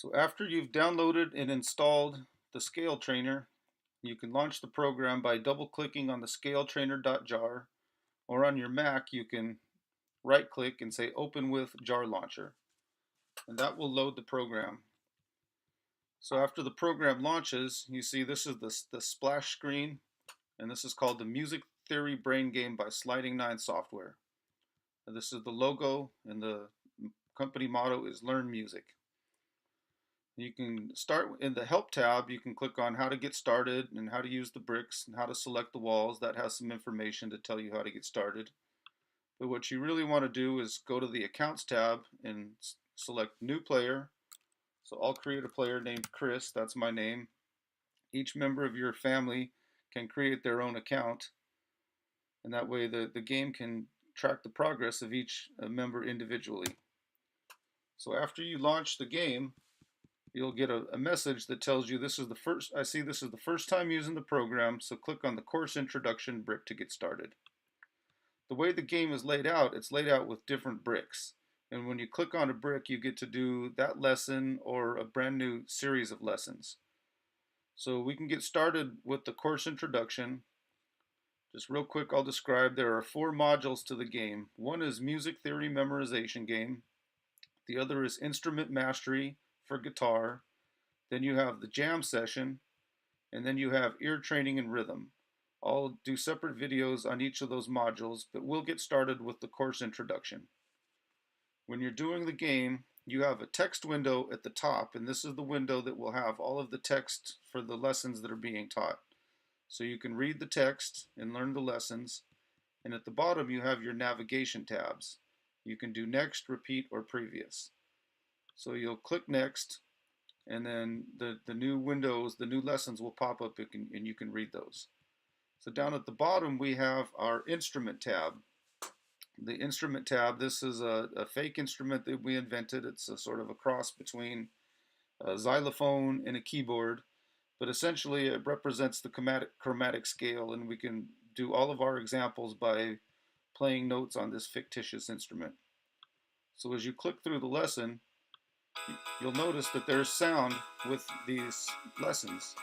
So after you've downloaded and installed the Scale Trainer, you can launch the program by double-clicking on the scaletrainer.jar, or on your Mac you can right-click and say Open with Jar Launcher, and that will load the program. So after the program launches, you see this is the splash screen, and this is called the Music Theory Brain Game by Sliding Nine Software. And this is the logo, and the company motto is Learn Music. You can start in the Help tab. You can click on how to get started and how to use the bricks and how to select the walls. That has some information to tell you how to get started. But what you really want to do is go to the Accounts tab and select New Player. So I'll create a player named Chris. That's my name. Each member of your family can create their own account, and that way the game can track the progress of each member individually. So after you launch the game, you'll get a message that tells you this is the first time using the program, so click on the course introduction brick to get started. The way the game is laid out, it's laid out with different bricks. And when you click on a brick, you get to do that lesson or a brand new series of lessons. So we can get started with the course introduction. Just real quick, I'll describe there are 4 modules to the game. One is music theory memorization game. The other is instrument mastery for guitar. Then you have the jam session, and then you have ear training and rhythm. I'll do separate videos on each of those modules, but we'll get started with the course introduction. When you're doing the game, you have a text window at the top, and this is the window that will have all of the text for the lessons that are being taught. So you can read the text and learn the lessons, and at the bottom you have your navigation tabs. You can do next, repeat, or previous. So you'll click next, and then the new windows, the new lessons will pop up, and you can read those. So down at the bottom we have our instrument tab. The instrument tab, this is a fake instrument that we invented. It's a sort of a cross between a xylophone and a keyboard, but essentially it represents the chromatic scale, and we can do all of our examples by playing notes on this fictitious instrument. So as you click through the lesson, you'll notice that there's sound with these lessons.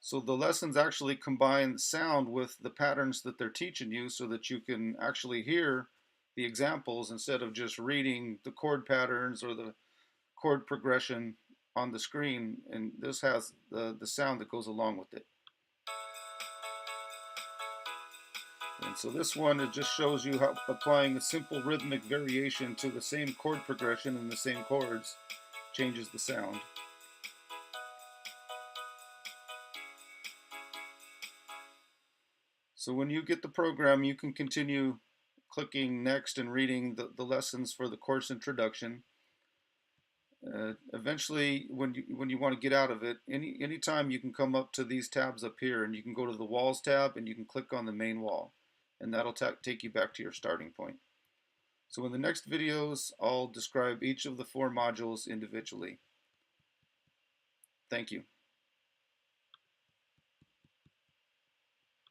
So the lessons actually combine sound with the patterns that they're teaching you so that you can actually hear the examples instead of just reading the chord patterns or the chord progression on the screen. And this has the sound that goes along with it. And so this one, it just shows you how applying a simple rhythmic variation to the same chord progression and the same chords changes the sound. So when you get the program, you can continue clicking next and reading the lessons for the course introduction. Eventually, when you want to get out of it, anytime you can come up to these tabs up here, and you can go to the walls tab and you can click on the main wall, and that'll take you back to your starting point. So in the next videos, I'll describe each of the 4 modules individually. Thank you.